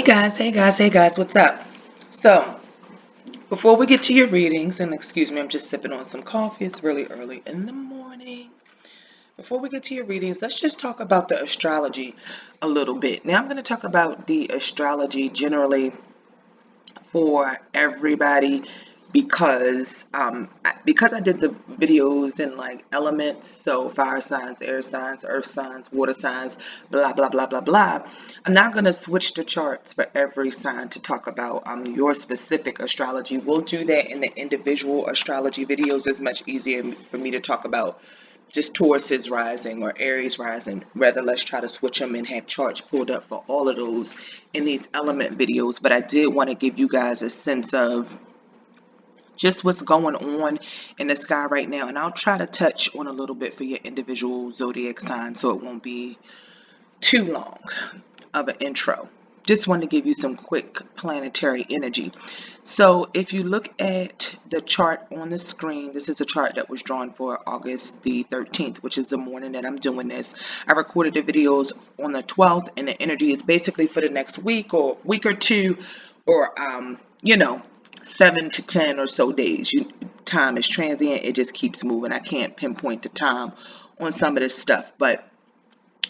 Hey guys, what's up? So, before we get to your readings, and excuse me, I'm just sipping on some coffee, it's really early in the morning. Before we get to your readings, let's just talk about the astrology a little bit. Now, I'm going to talk about the astrology generally for everybody because I did the videos in like elements, so fire signs, air signs, earth signs, water signs, blah blah blah blah blah. I'm not going to switch the charts for every sign to talk about your specific astrology. We'll do that in the individual astrology videos. It's much easier for me to talk about just Taurus rising or Aries rising. Rather, let's try to switch them and have charts pulled up for all of those in these element videos. But I did want to give you guys a sense of just what's going on in the sky right now. And I'll try to touch on a little bit for your individual zodiac sign so it won't be too long of an intro. Just wanted to give you some quick planetary energy. So if you look at the chart on the screen, this is a chart that was drawn for August the 13th, which is the morning that I'm doing this. I recorded the videos on the 12th, and the energy is basically for the next week or two, or 7 to 10 or so days. Time is transient. It just keeps moving. I can't pinpoint the time on some of this stuff, but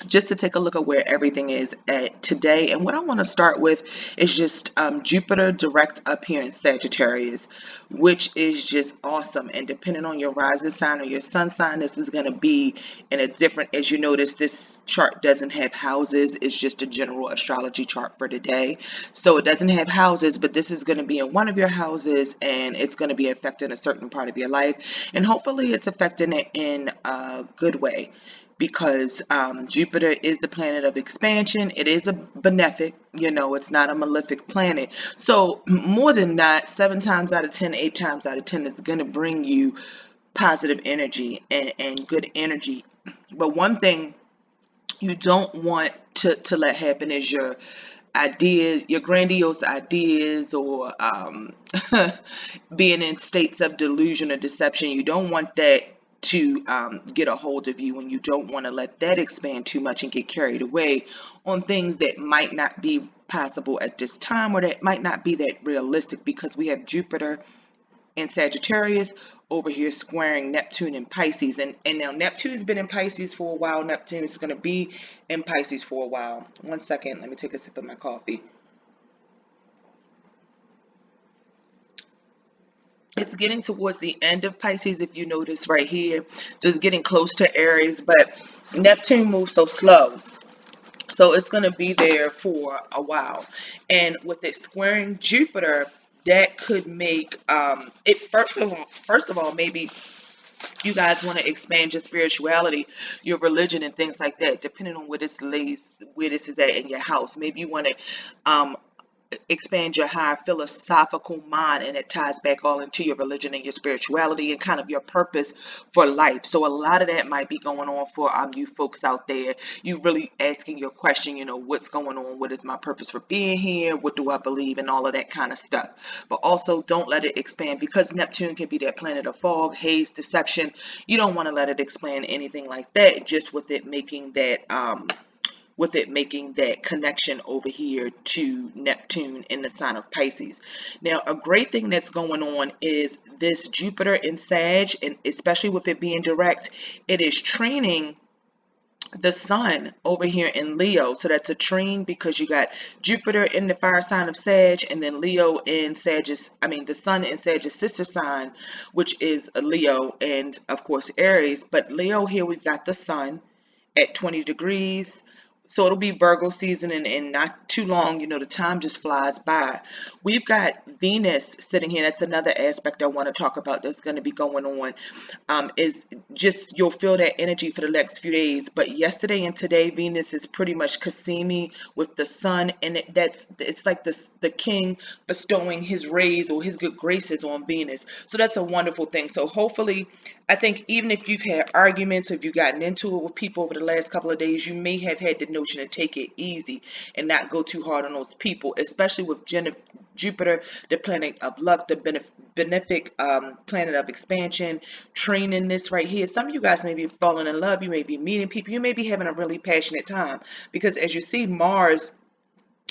just to take a look at where everything is at today. And what I want to start with is just Jupiter direct up here in Sagittarius, which is just awesome. And depending on your rising sign or your sun sign, this is going to be in a different, as you notice, this chart doesn't have houses. It's just a general astrology chart for today. So it doesn't have houses, but this is going to be in one of your houses, and it's going to be affecting a certain part of your life. And hopefully it's affecting it in a good way, because Jupiter is the planet of expansion. It is a benefic, it's not a malefic planet. So more than not, 7 times out of 10, 8 times out of 10, it's going to bring you positive energy and good energy. But one thing you don't want to let happen is your ideas, your grandiose ideas, or being in states of delusion or deception. You don't want that to get a hold of you, and you don't want to let that expand too much and get carried away on things that might not be possible at this time, or that might not be that realistic, because we have Jupiter in Sagittarius over here squaring Neptune in Pisces. And now Neptune's been in Pisces for a while. Neptune is going to be in Pisces for a while. One second, let me take a sip of my coffee. It's getting towards the end of Pisces, if you notice right here. So it's getting close to Aries, but Neptune moves so slow. So it's going to be there for a while. And with it squaring Jupiter, that could make it, first of all, maybe you guys want to expand your spirituality, your religion, and things like that, depending on where this is at in your house. Maybe you want to expand your higher philosophical mind, and it ties back all into your religion and your spirituality and kind of your purpose for life. So a lot of that might be going on for you folks out there. You really asking your question, what's going on? What is my purpose for being here? What do I believe? And all of that kind of stuff. But also don't let it expand, because Neptune can be that planet of fog, haze, deception. You don't want to let it expand anything like that, just with it making that connection over here to Neptune in the sign of Pisces. Now, a great thing that's going on is this Jupiter in Sag, and especially with it being direct, it is training the sun over here in Leo. So that's a trine, because you got Jupiter in the fire sign of Sag, and then Leo in the sun in Sag's sister sign, which is a Leo, and of course Aries. But Leo here, we've got the sun at 20 degrees. So it'll be Virgo season, and not too long, the time just flies by. We've got Venus sitting here. That's another aspect I want to talk about that's going to be going on. Is just, you'll feel that energy for the next few days. But yesterday and today, Venus is pretty much Cassimi with the sun, and it's like the king bestowing his rays or his good graces on Venus. So that's a wonderful thing. So hopefully, I think even if you've had arguments, or if you've gotten into it with people over the last couple of days, you may have had the notion to take it easy and not go too hard on those people, especially with Jupiter, the planet of luck, the benefic planet of expansion, training this right here. Some of you guys may be falling in love. You may be meeting people. You may be having a really passionate time, because as you see, Mars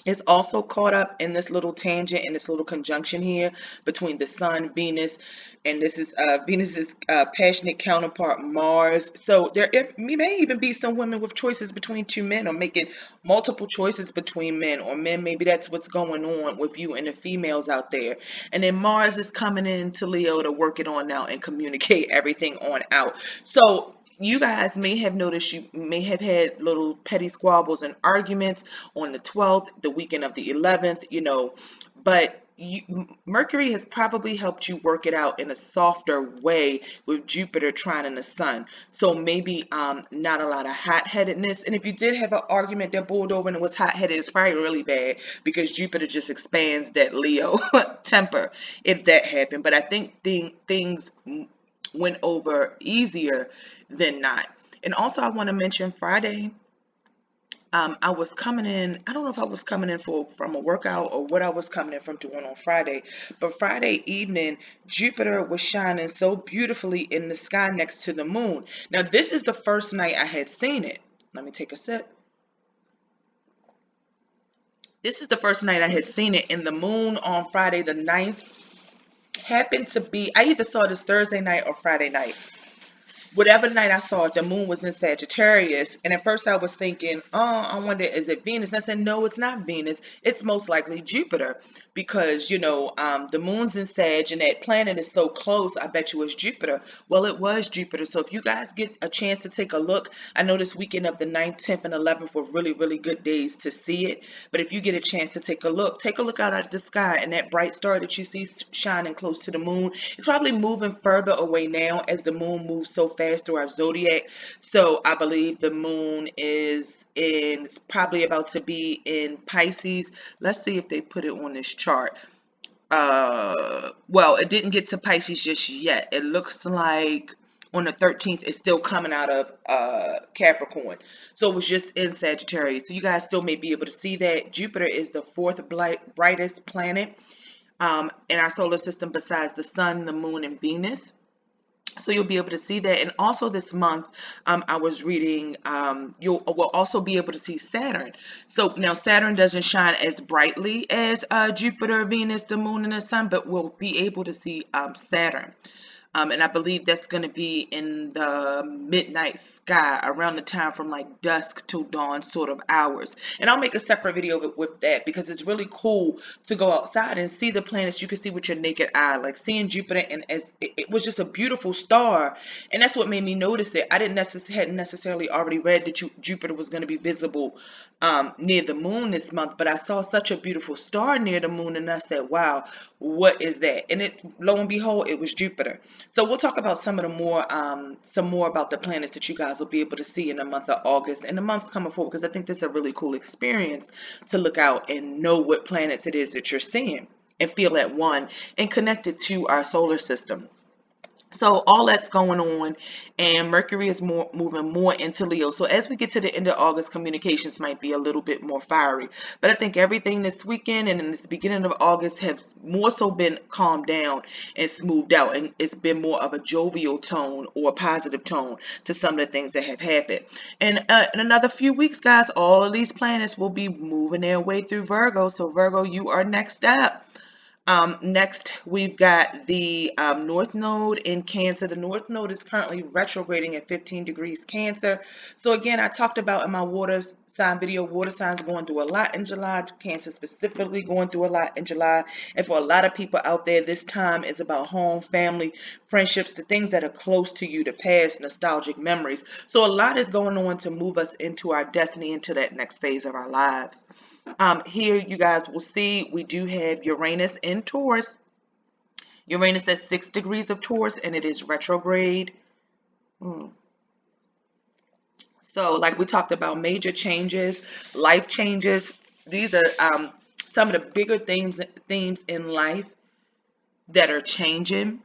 It's also caught up in this little tangent and this little conjunction here between the Sun, Venus, and this is Venus's passionate counterpart Mars. So there may even be some women with choices between two men, or making multiple choices between men or men. Maybe that's what's going on with you and the females out there. And then Mars is coming into Leo to work it on out and communicate everything on out. So you guys may have noticed, you may have had little petty squabbles and arguments on the 12th, the weekend of the 11th, but Mercury has probably helped you work it out in a softer way with Jupiter trining the Sun. So maybe not a lot of hot-headedness. And if you did have an argument that boiled over and it was hot-headed, it's probably really bad because Jupiter just expands that Leo temper if that happened. But I think things went over easier than not. And also, I want to mention Friday. I was coming in. I don't know if I was coming in from a workout or what I was coming in from doing on Friday. But Friday evening, Jupiter was shining so beautifully in the sky next to the moon. Now, this is the first night I had seen it. Let me take a sip. This is the first night I had seen it, and the moon on Friday the 9th happened to be, I either saw this Thursday night or Friday night. Whatever night I saw it, the moon was in Sagittarius. And at first I was thinking, oh, I wonder, is it Venus? And I said, no, it's not Venus. It's most likely Jupiter because, the moon's in Sag and that planet is so close. I bet you it's Jupiter. Well, it was Jupiter. So if you guys get a chance to take a look, I know this weekend of the 9th, 10th, and 11th were really, really good days to see it. But if you get a chance to take a look out at the sky, and that bright star that you see shining close to the moon, it's probably moving further away now as the moon moves so fast through our zodiac. So I believe the moon is it's probably about to be in Pisces. Let's see if they put it on this chart. Well, it didn't get to Pisces just yet. It looks like on the 13th it's still coming out of Capricorn. So it was just in Sagittarius. So you guys still may be able to see that. Jupiter is the fourth brightest planet in our solar system besides the Sun, the Moon, and Venus. So you'll be able to see that. And also this month, I was reading, you will also be able to see Saturn. So now Saturn doesn't shine as brightly as Jupiter, Venus, the Moon, and the Sun, but we'll be able to see Saturn. And I believe that's going to be in the midnight sky around the time from like dusk till dawn sort of hours. And I'll make a separate video with that because it's really cool to go outside and see the planets you can see with your naked eye. Like seeing Jupiter, and as it was just a beautiful star. And that's what made me notice it. I hadn't necessarily already read that Jupiter was going to be visible near the moon this month, but I saw such a beautiful star near the moon and I said, wow, what is that? And lo and behold, it was Jupiter. So we'll talk about some more about the planets that you guys will be able to see in the month of August and the months coming forward, because I think this is a really cool experience to look out and know what planets it is that you're seeing and feel at one and connected to our solar system. So all that's going on, and Mercury is moving more into Leo. So as we get to the end of August, communications might be a little bit more fiery. But I think everything this weekend and in this beginning of August has more so been calmed down and smoothed out. And it's been more of a jovial tone or a positive tone to some of the things that have happened. And in another few weeks, guys, all of these planets will be moving their way through Virgo. So Virgo, you are next up. Next, we've got the North Node in Cancer. The North Node is currently retrograding at 15 degrees Cancer. So again, I talked about in my water sign video, water signs going through a lot in July. Cancer specifically going through a lot in July. And for a lot of people out there, this time is about home, family, friendships, the things that are close to you, the past, nostalgic memories. So a lot is going on to move us into our destiny, into that next phase of our lives. Here you guys will see we do have Uranus in Taurus. Uranus at 6 degrees of Taurus, and it is retrograde. So like we talked about, major changes, life changes. These are some of the bigger themes in life that are changing.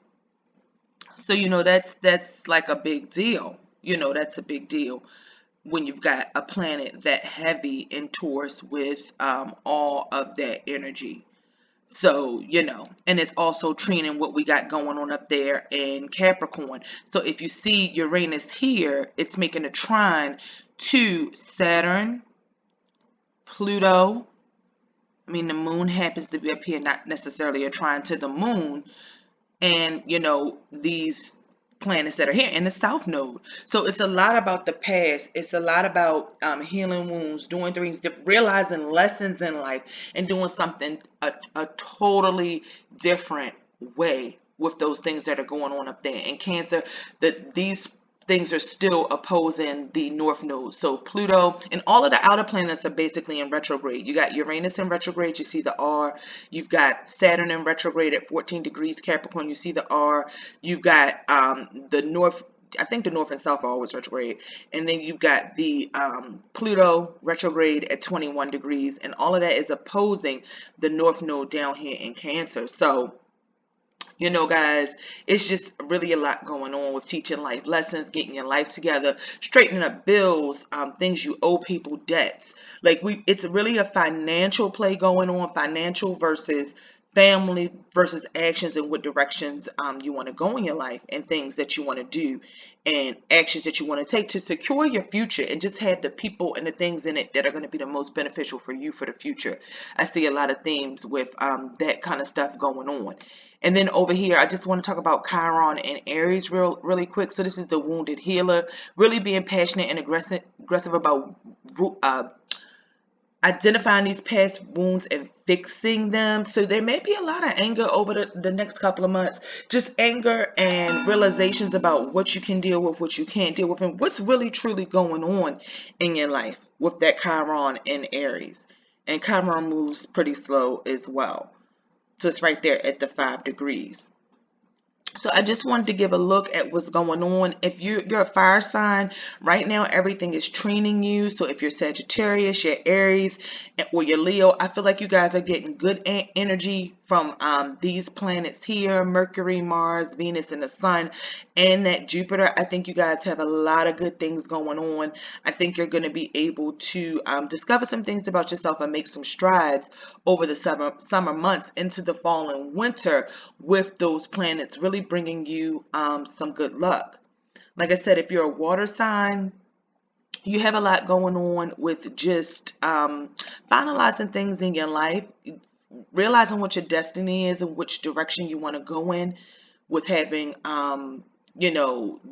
So that's like a big deal. That's a big deal when you've got a planet that heavy in Taurus with all of that energy. So, and it's also trining what we got going on up there in Capricorn. So if you see Uranus here, it's making a trine to Saturn, Pluto, I mean, the moon happens to be up here, not necessarily a trine to the moon, and these planets that are here in the south node. So it's a lot about the past. It's a lot about healing wounds, doing things, realizing lessons in life, and doing something a totally different way with those things that are going on up there. In Cancer, these things are still opposing the north node. So Pluto and all of the outer planets are basically in retrograde. You got Uranus in retrograde, you see the R. You've got Saturn in retrograde at 14 degrees Capricorn, you see the R. You've got the north, I think the north and south are always retrograde. And then you've got the Pluto retrograde at 21 degrees. And all of that is opposing the north node down here in Cancer. So guys, it's just really a lot going on with teaching life lessons, getting your life together, straightening up bills, things you owe people, debts. It's really a financial play going on, financial versus family versus actions, and what directions you want to go in your life, and things that you want to do, and actions that you want to take to secure your future, and just have the people and the things in it that are going to be the most beneficial for you for the future. I see a lot of themes with that kind of stuff going on. And then over here, I just want to talk about Chiron and Aries really quick. So this is the wounded healer, really being passionate and aggressive about identifying these past wounds and fixing them. So there may be a lot of anger over the next couple of months. Just anger and realizations about what you can deal with, what you can't deal with, and what's really truly going on in your life with that Chiron and Aries. And Chiron moves pretty slow as well. So it's right there at the 5 degrees. So I just wanted to give a look at what's going on. If you're a fire sign, right now everything is training you. So if you're Sagittarius, you're Aries, or you're Leo, I feel like you guys are getting good energy from these planets here, Mercury, Mars, Venus, and the Sun, and that Jupiter. I think you guys have a lot of good things going on. I think you're going to be able to discover some things about yourself and make some strides over the summer months into the fall and winter with those planets really bringing you some good luck. Like I said, if you're a water sign, you have a lot going on with just finalizing things in your life, realizing what your destiny is and which direction you want to go in, with having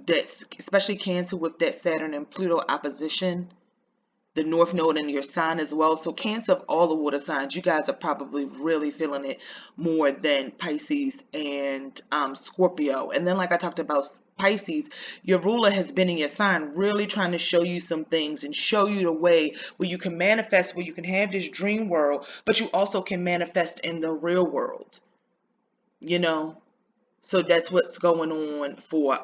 that's especially Cancer with that Saturn and Pluto opposition, the north node in your sign as well. So Cancer, of all the water signs, you guys are probably really feeling it more than Pisces and Scorpio. And then, like I talked about Pisces, your ruler has been in your sign, really trying to show you some things and show you the way where you can manifest, where you can have this dream world, but you also can manifest in the real world. So that's what's going on for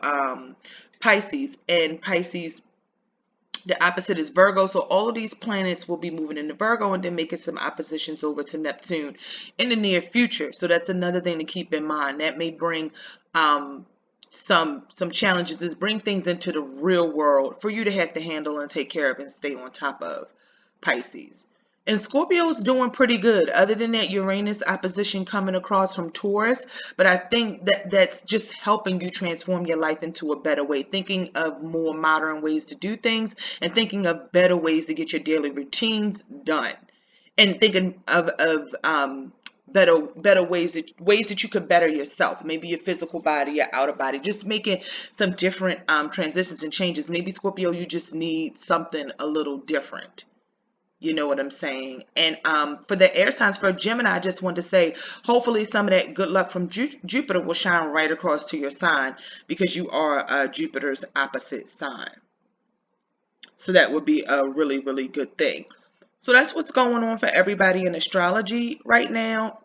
Pisces. And Pisces, the opposite is Virgo. So all of these planets will be moving into Virgo and then making some oppositions over to Neptune in the near future. So that's another thing to keep in mind. That may bring some challenges, is bring things into the real world for you to have to handle and take care of and stay on top of, Pisces. And Scorpio is doing pretty good. Other than that Uranus opposition coming across from Taurus. But I think that's just helping you transform your life into a better way. Thinking of more modern ways to do things, and thinking of better ways to get your daily routines done. And thinking of better ways that you could better yourself. Maybe your physical body, your outer body. Just making some different transitions and changes. Maybe Scorpio, you just need something a little different. You know what I'm saying? And for the air signs, for Gemini, I just want to say, hopefully some of that good luck from Jupiter will shine right across to your sign, because you are Jupiter's opposite sign. So that would be a really, really good thing. So that's what's going on for everybody in astrology right now.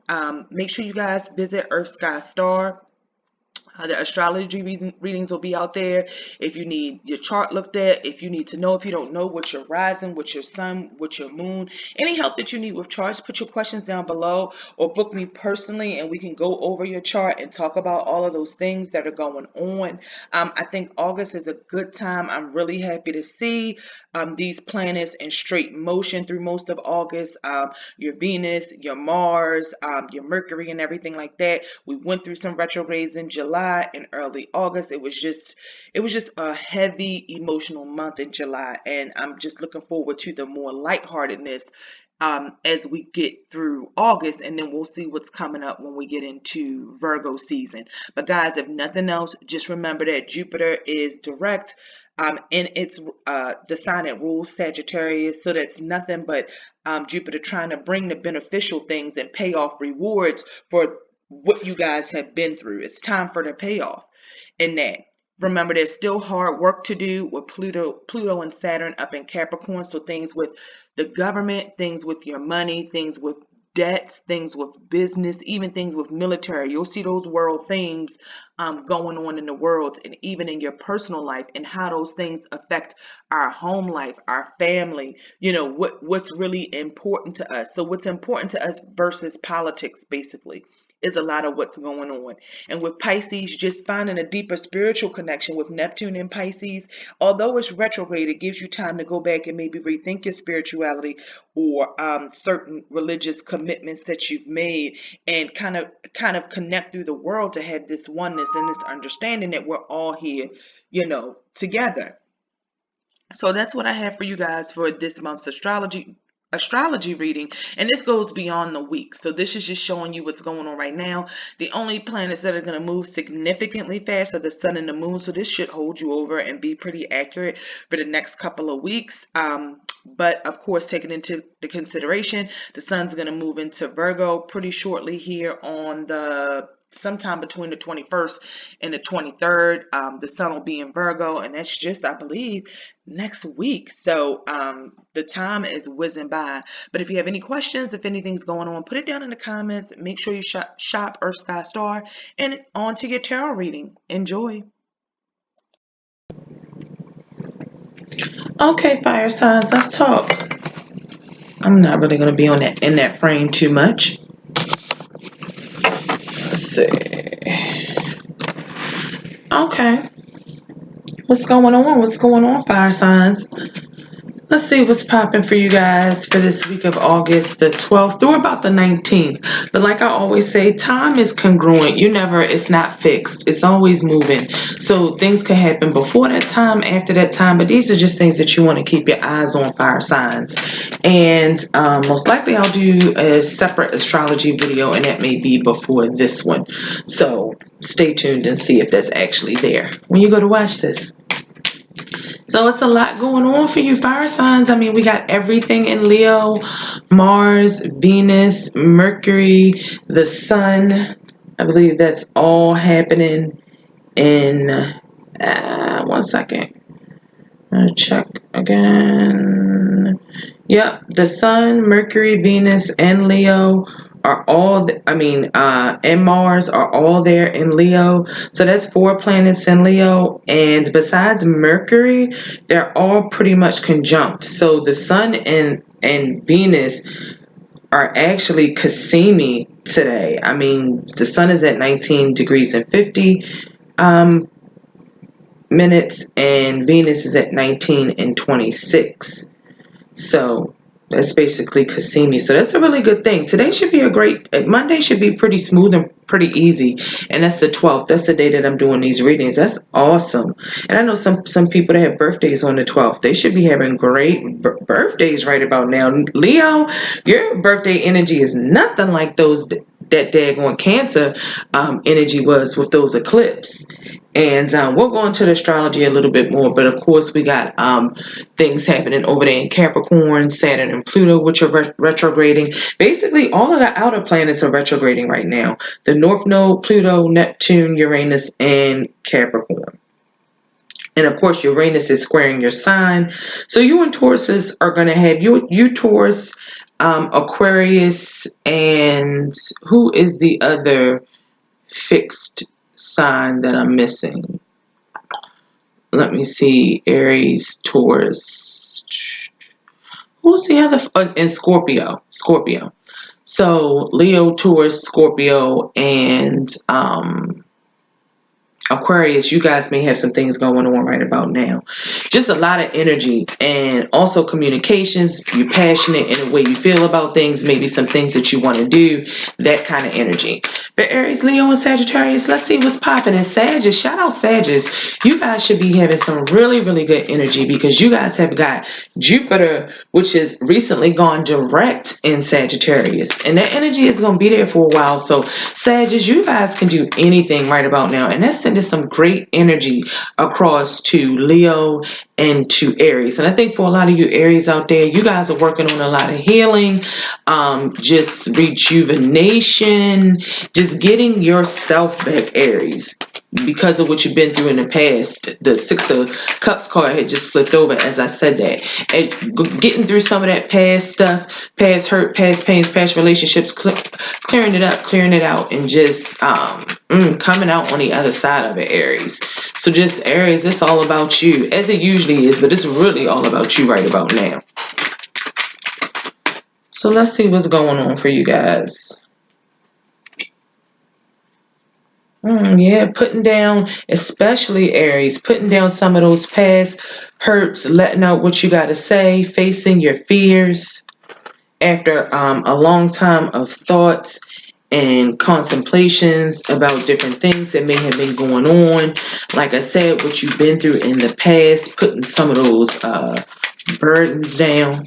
Make sure you guys visit Earth Sky Star. The astrology readings will be out there. If you need your chart looked at, if you need to know, if you don't know what your rising, what your sun, what your moon, any help that you need with charts, put your questions down below, or book me personally and we can go over your chart and talk about all of those things that are going on. I think August is a good time. I'm really happy to see these planets in straight motion through most of August. Your Venus, your Mars, your Mercury, and everything like that. We went through some retrogrades in July and early August. It was just a heavy emotional month in July, and I'm just looking forward to the more lightheartedness as we get through August, and then we'll see what's coming up when we get into Virgo season. But guys, if nothing else, just remember that Jupiter is direct and it's the sign that rules Sagittarius. So that's nothing but Jupiter trying to bring the beneficial things and pay off rewards for what you guys have been through. It's time for the payoff in that. Remember, there's still hard work to do with Pluto and Saturn up in Capricorn. So things with the government, things with your money, things with debts, things with business, even things with military. You'll see those world things going on in the world and even in your personal life, and how those things affect our home life, our family, you know, what's really important to us. So what's important to us versus politics, basically, is a lot of what's going on. And with Pisces, just finding a deeper spiritual connection with Neptune and Pisces, although it's retrograde, it gives you time to go back and maybe rethink your spirituality or certain religious commitments that you've made, and kind of connect through the world to have this oneness and this understanding that we're all here, you know, together. So that's what I have for you guys for this month's astrology reading, and this goes beyond the week. So this is just showing you what's going on right now. The only planets that are going to move significantly fast are the sun and the moon, so this should hold you over and be pretty accurate for the next couple of weeks. But of course, taking into the consideration, the sun's going to move into Virgo pretty shortly here on the sometime between the 21st and the 23rd. The sun will be in Virgo, and that's just, I believe, next week. So the time is whizzing by. But if you have any questions, if anything's going on, put it down in the comments. Make sure you shop Earth Sky Star, and on to your tarot reading. Enjoy. Okay, fire signs, let's talk. I'm not really going to be on that in that frame too much. Let's see. Okay. What's going on? What's going on, fire signs? Let's see what's popping for you guys for this week of August the 12th through about the 19th. But like I always say, time is congruent. It's not fixed. It's always moving. So things can happen before that time, after that time. But these are just things that you want to keep your eyes on, fire signs. And most likely I'll do a separate astrology video, and that may be before this one. So stay tuned and see if that's actually there when you go to watch this. So it's a lot going on for you, fire signs. I mean, we got everything in Leo: Mars, Venus, Mercury, the sun. I believe that's all happening in, 1 second. I'm going to check again. Yep, the sun, Mercury, Venus, and Leo are all, and Mars are all there in Leo. So that's 4 planets in Leo. And besides Mercury, they're all pretty much conjunct. So the sun and Venus are actually Cassini today. I mean, the sun is at 19 degrees and 50 minutes, and Venus is at 19 and 26. So that's basically Cassini. So that's a really good thing. Today should be Monday should be pretty smooth and pretty easy. And that's the 12th. That's the day that I'm doing these readings. That's awesome. And I know some people that have birthdays on the 12th. They should be having great birthdays right about now. Leo, your birthday energy is nothing like that daggone Cancer energy was with those eclipses. And we'll go into the astrology a little bit more. But of course, we got things happening over there in Capricorn, Saturn and Pluto, which are retrograding. Basically, all of the outer planets are retrograding right now. The North Node, Pluto, Neptune, Uranus, and Capricorn. And of course, Uranus is squaring your sign. So you and Tauruses are going to have, you Taurus, Aquarius, and who is the other fixed sign that I'm missing? Let me see. Aries, Taurus. Who's the other? And Scorpio. So Leo, Taurus, Scorpio, and of Aquarius, you guys may have some things going on right about now. Just a lot of energy, and also communications. You're passionate in the way you feel about things, maybe some things that you want to do, that kind of energy. But Aries, Leo, and Sagittarius, let's see what's popping. And Sagittarius, shout out Sagittarius. You guys should be having some really, really good energy, because you guys have got Jupiter, which has recently gone direct in Sagittarius. And that energy is going to be there for a while. So Sagittarius, you guys can do anything right about now. And that's sending some great energy across to Leo and to Aries. And I think for a lot of you Aries out there, you guys are working on a lot of healing, just rejuvenation, just getting yourself back, Aries, because of what you've been through in the past. The Six of Cups card had just flipped over as I said that. And getting through some of that past stuff, past hurt, past pains, past relationships, clearing it up, clearing it out, and just coming out on the other side of it, Aries. So just Aries, it's all about you, as it usually is, but it's really all about you right about now. So let's see what's going on for you guys. Yeah, putting down, especially Aries, putting down some of those past hurts, letting out what you got to say, facing your fears after a long time of thoughts and contemplations about different things that may have been going on. Like I said, what you've been through in the past, putting some of those burdens down,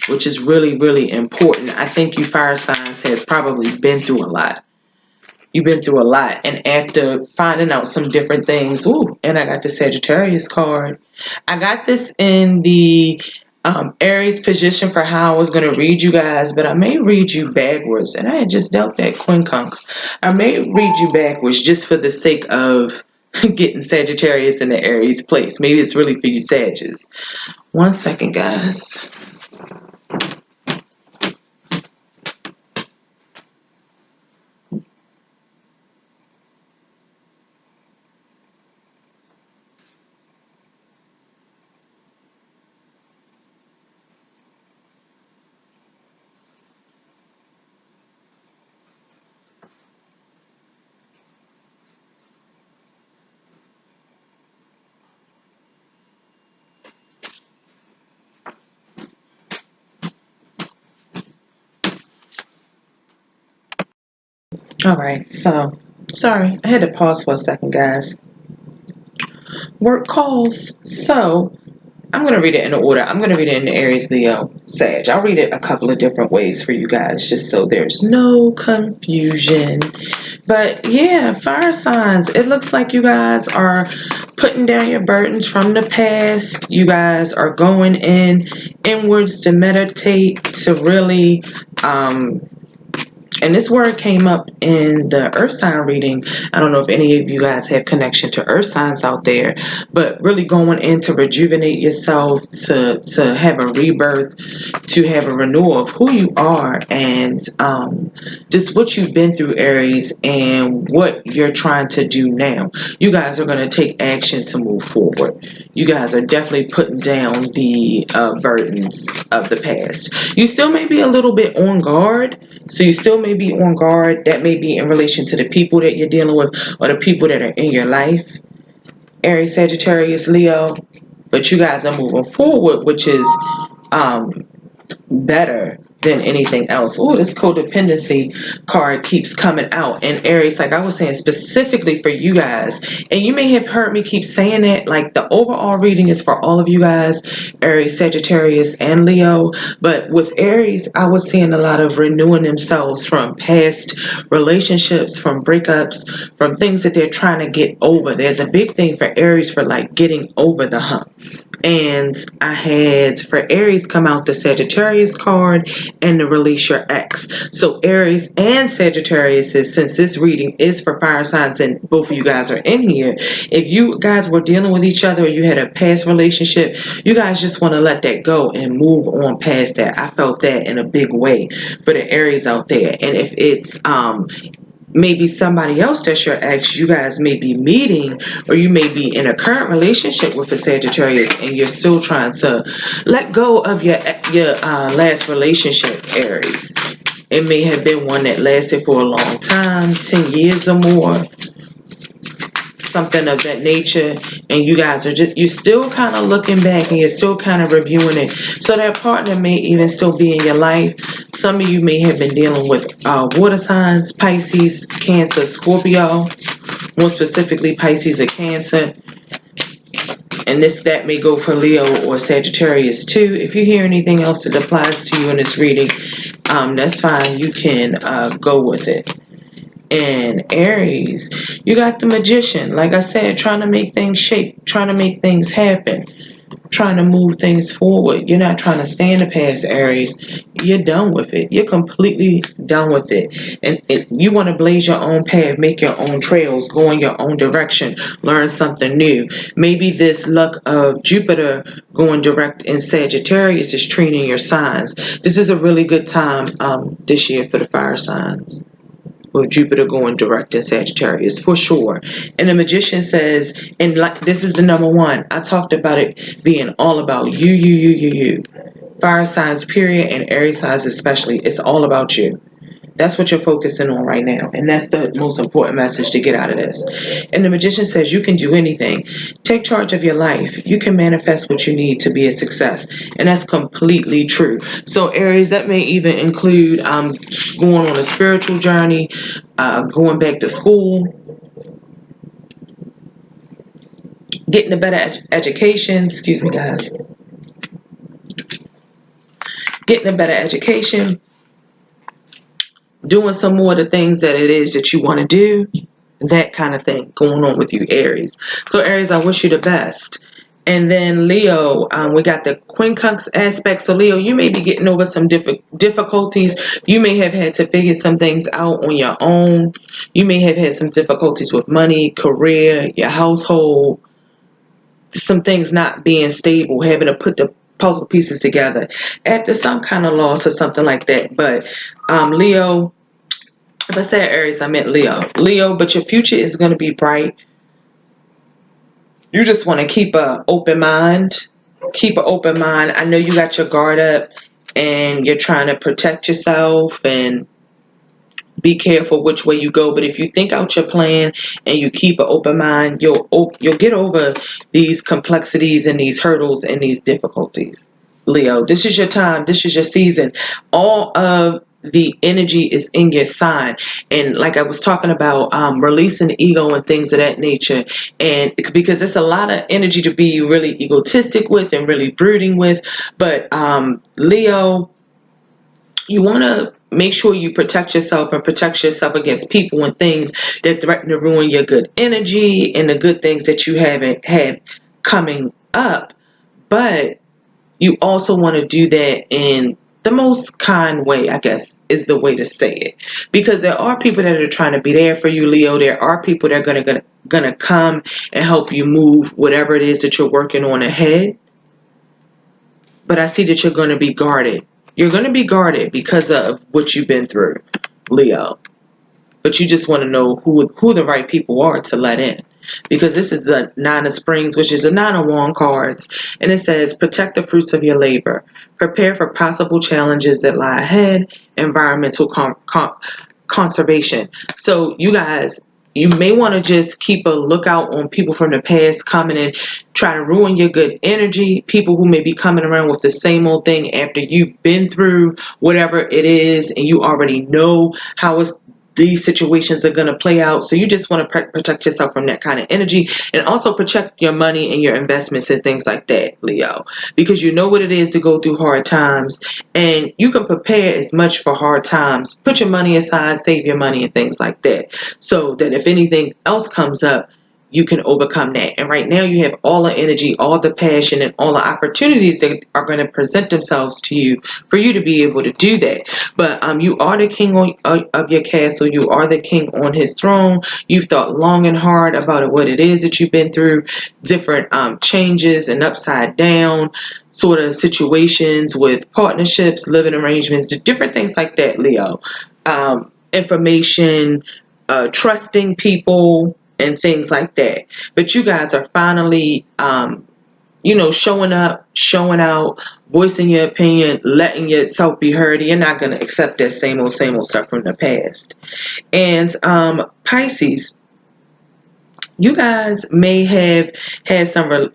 which is really, really important. I think you fire signs have probably been through a lot. You've been through a lot. And after finding out some different things, and I got the Sagittarius card. I got this in the Aries position for how I was going to read you guys, but I may read you backwards. And I had just dealt that quincunx. I may read you backwards just for the sake of getting Sagittarius in the Aries place. Maybe it's really for you Sagittarius. 1 second, guys. All right, so sorry, I had to pause for a second, guys. Work calls. So I'm going to read it in order. I'm going to read it in Aries, Leo, Sag. I'll read it a couple of different ways for you guys, just so there's no confusion. But yeah, fire signs. It looks like you guys are putting down your burdens from the past. You guys are going inwards to meditate, to really and this word came up in the earth sign reading. I don't know if any of you guys have connection to earth signs out there, but really going in to rejuvenate yourself, to have a rebirth, to have a renewal of who you are, and just what you've been through, Aries, and what you're trying to do now. You guys are going to take action to move forward. You guys are definitely putting down the burdens of the past. You still may be a little bit on guard. So you still may be on guard. That may be in relation to the people that you're dealing with, or the people that are in your life. Aries, Sagittarius, Leo. But you guys are moving forward, which is better than anything else. Oh, this codependency card keeps coming out. And Aries, like I was saying, specifically for you guys, and you may have heard me keep saying it, like the overall reading is for all of you guys, Aries, Sagittarius, and Leo. But with Aries, I was seeing a lot of renewing themselves from past relationships, from breakups, from things that they're trying to get over. There's a big thing for Aries for like getting over the hump. And I had for Aries come out the Sagittarius card and the release your ex. So Aries and Sagittarius, since this reading is for fire signs and both of you guys are in here, if you guys were dealing with each other or you had a past relationship, you guys just want to let that go and move on past that. I felt that in a big way for the Aries out there. And if it's maybe somebody else that's your ex, you guys may be meeting, or you may be in a current relationship with a Sagittarius and you're still trying to let go of your last relationship, Aries. It may have been one that lasted for a long time, 10 years or more. something of that nature, and you guys are you're still kind of looking back and you're still kind of reviewing it. So that partner may even still be in your life. Some of you may have been dealing with water signs, Pisces, Cancer, Scorpio, more specifically Pisces or Cancer. And that may go for Leo or Sagittarius too. If you hear anything else that applies to you in this reading, that's fine. You can go with it. And Aries, you got the Magician. Like I said, trying to make things shake, trying to make things happen, trying to move things forward. You're not trying to stay in the past, Aries. You're done with it. You're completely done with it. And you want to blaze your own path, make your own trails, go in your own direction, learn something new. Maybe this luck of Jupiter going direct in Sagittarius is treating your signs. This is a really good time this year for the fire signs, with Jupiter going direct in Sagittarius, for sure. And the Magician says, and like this is the number one, I talked about it being all about you. Fire signs, period, and Aries signs especially, it's all about you. That's what you're focusing on right now. And that's the most important message to get out of this. And the Magician says you can do anything. Take charge of your life. You can manifest what you need to be a success. And that's completely true. So Aries, that may even include going on a spiritual journey, going back to school, getting a better education. Excuse me, guys. Getting a better education. Doing some more of the things that it is that you want to do, that kind of thing going on with you, Aries. So Aries, I wish you the best. And then Leo, we got the quincunx aspect. So Leo, you may be getting over some difficulties. You may have had to figure some things out on your own. You may have had some difficulties with money, career, your household, some things not being stable, having to put the puzzle pieces together after some kind of loss or something like that. But Leo, if I said Aries, I meant Leo, but your future is going to be bright. You just want to keep an open mind. I know you got your guard up and you're trying to protect yourself and be careful which way you go. But if you think out your plan and you keep an open mind, you'll get over these complexities and these hurdles and these difficulties. Leo, this is your time. This is your season. All of the energy is in your sign. And like I was talking about, releasing the ego and things of that nature. And because it's a lot of energy to be really egotistic with and really brooding with. But Leo, you want to make sure you protect yourself and protect yourself against people and things that threaten to ruin your good energy and the good things that you haven't had coming up. But you also want to do that in the most kind way, I guess, is the way to say it. Because there are people that are trying to be there for you, Leo. There are people that are gonna come and help you move whatever it is that you're working on ahead. But I see that you're going to be guarded. You're going to be guarded because of what you've been through, Leo. But you just want to know who the right people are to let in. Because this is the Nine of Springs, which is the Nine of Wands cards. And it says, protect the fruits of your labor. Prepare for possible challenges that lie ahead. Environmental conservation. So you guys, you may want to just keep a lookout on people from the past coming and try to ruin your good energy. People who may be coming around with the same old thing after you've been through whatever it is and you already know how these situations are going to play out. So you just want to protect yourself from that kind of energy, and also protect your money and your investments and things like that, Leo, because you know what it is to go through hard times, and you can prepare as much for hard times. Put your money aside, save your money and things like that, so that if anything else comes up, you can overcome that. And right now you have all the energy, all the passion, and all the opportunities that are going to present themselves to you for you to be able to do that. But you are the king of your castle. You are the king on his throne. You've thought long and hard about what it is that you've been through, different changes and upside down sort of situations with partnerships, living arrangements, different things like that, Leo. Information, trusting people, and things like that. But you guys are finally, showing up, showing out, voicing your opinion, letting yourself be heard. You're not going to accept that same old stuff from the past. And Pisces, you guys may have had some,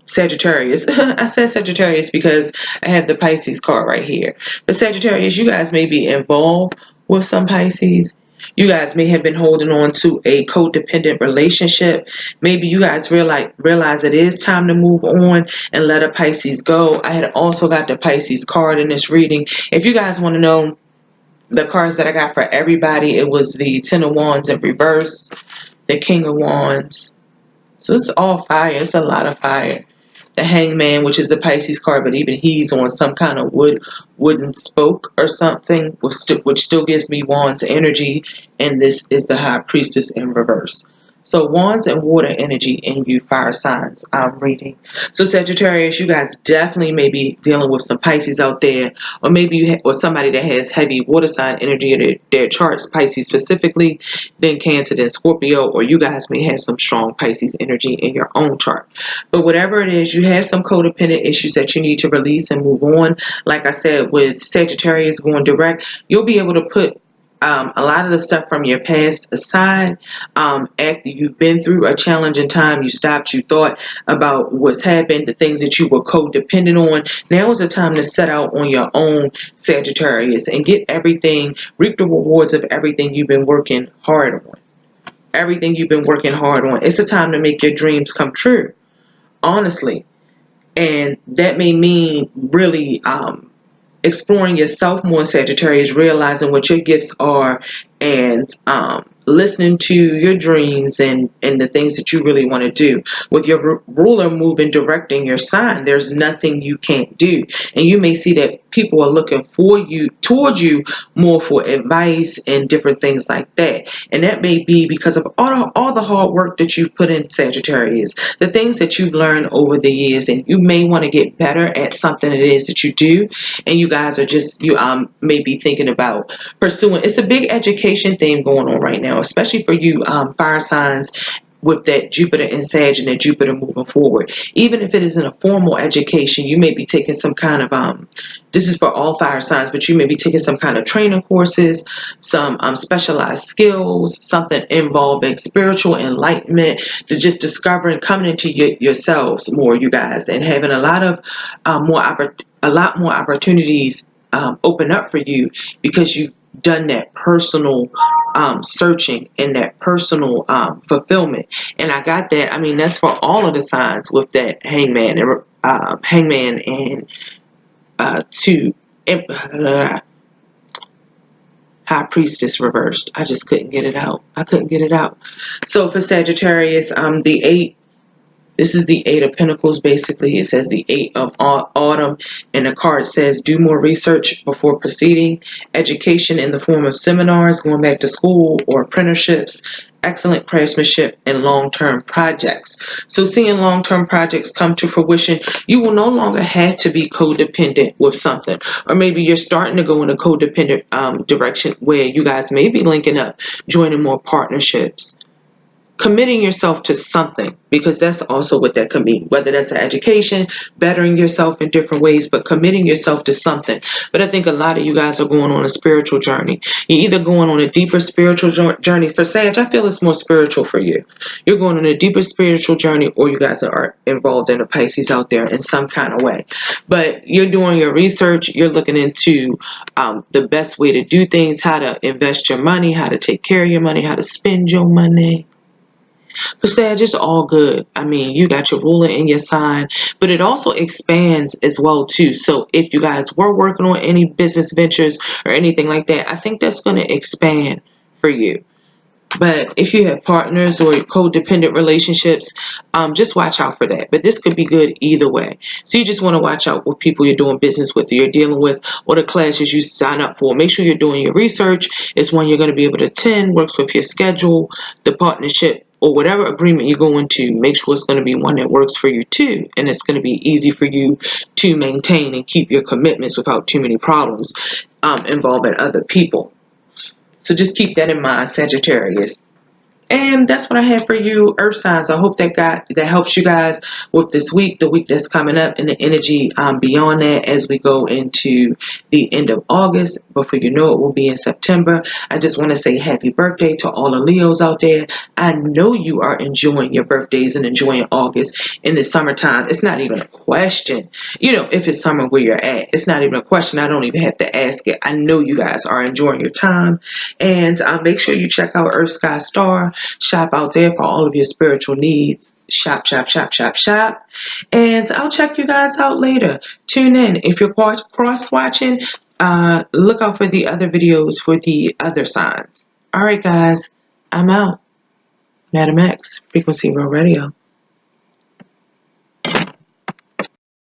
Sagittarius. I said Sagittarius because I have the Pisces card right here. But Sagittarius, you guys may be involved with some Pisces. You guys may have been holding on to a codependent relationship. Maybe you guys realize it is time to move on and let a Pisces go. I had also got the Pisces card in this reading. If you guys want to know the cards that I got for everybody, it was the Ten of Wands in reverse, the King of Wands. So it's all fire. It's a lot of fire. The Hangman, which is the Pisces card, but even he's on some kind of wooden spoke or something, which still gives me Wands energy. And this is the High Priestess in reverse. So Wands and water energy in you fire signs I'm reading. So Sagittarius, you guys definitely may be dealing with some Pisces out there, or maybe or somebody that has heavy water sign energy in their charts, Pisces specifically, then Cancer, then Scorpio, or you guys may have some strong Pisces energy in your own chart. But whatever it is, you have some codependent issues that you need to release and move on. Like I said, with Sagittarius going direct, you'll be able to put a lot of the stuff from your past aside. After you've been through a challenging time, you stopped, you thought about what's happened, the things that you were codependent on. Now is the time to set out on your own, Sagittarius, and get everything, reap the rewards of everything you've been working hard on. Everything you've been working hard on. It's a time to make your dreams come true, honestly. And that may mean really exploring yourself more, Sagittarius, realizing what your gifts are, and listening to your dreams and the things that you really want to do. With your ruler moving, directing your sign, there's nothing you can't do. And you may see that people are looking towards you more for advice and different things like that. And that may be because of all the hard work that you've put in, Sagittarius, the things that you've learned over the years, and you may want to get better at something it is that you do. And you guys are just, you may be thinking about pursuing. It's a big education theme going on right now, especially for you fire signs with that Jupiter and Sag and that Jupiter moving forward. Even if it isn't a formal education, you may be taking some kind of, this is for all fire signs, but you may be taking some kind of training courses, some specialized skills, something involving spiritual enlightenment, to just discovering, coming into yourselves more, you guys, and having a lot more opportunities open up for you because you've done that personal searching and that personal fulfillment. And I got that. I mean, that's for all of the signs with that Hangman and two High Priestess reversed. I just couldn't get it out. So for Sagittarius, this is the Eight of Pentacles, basically. It says the Eight of Autumn, and the card says, do more research before proceeding. Education in the form of seminars, going back to school, or apprenticeships, excellent craftsmanship, and long-term projects. So seeing long-term projects come to fruition, you will no longer have to be codependent with something. Or maybe you're starting to go in a codependent direction where you guys may be linking up, joining more partnerships, committing yourself to something, because that's also what that could mean, whether that's an education, bettering yourself in different ways, but committing yourself to something. But I think a lot of you guys are going on a spiritual journey. You're either going on a deeper spiritual journey. For Sag, I feel it's more spiritual for you. You're going on a deeper spiritual journey, or you guys are involved in a Pisces out there in some kind of way. But you're doing your research. You're looking into the best way to do things, how to invest your money, how to take care of your money, how to spend your money. But Sag, it's all good. I mean, you got your ruler in your sign, but it also expands as well too. So if you guys were working on any business ventures or anything like that, I think that's going to expand for you. But if you have partners or codependent relationships, just watch out for that. But this could be good either way. So you just want to watch out with people you're doing business with, or you're dealing with, or the classes you sign up for. Make sure you're doing your research. It's one you're going to be able to attend, works with your schedule, the partnership, or whatever agreement you go into. Make sure it's going to be one that works for you too. And it's going to be easy for you to maintain and keep your commitments without too many problems involving other people. So just keep that in mind, Sagittarius. And that's what I have for you, Earth signs. I hope that helps you guys with this week, the week that's coming up, and the energy beyond that as we go into the end of August. Before you know it, we'll be in September. I just want to say happy birthday to all the Leos out there. I know you are enjoying your birthdays and enjoying August in the summertime. It's not even a question. If it's summer where you're at, it's not even a question. I don't even have to ask it. I know you guys are enjoying your time. And make sure you check out Earth Sky Star. Shop out there for all of your spiritual needs. Shop, shop, shop, shop, shop. And I'll check you guys out later. Tune in. If you're cross watching, look out for the other videos for the other signs. All right, guys. I'm out. Madam X, Frequency Row Radio.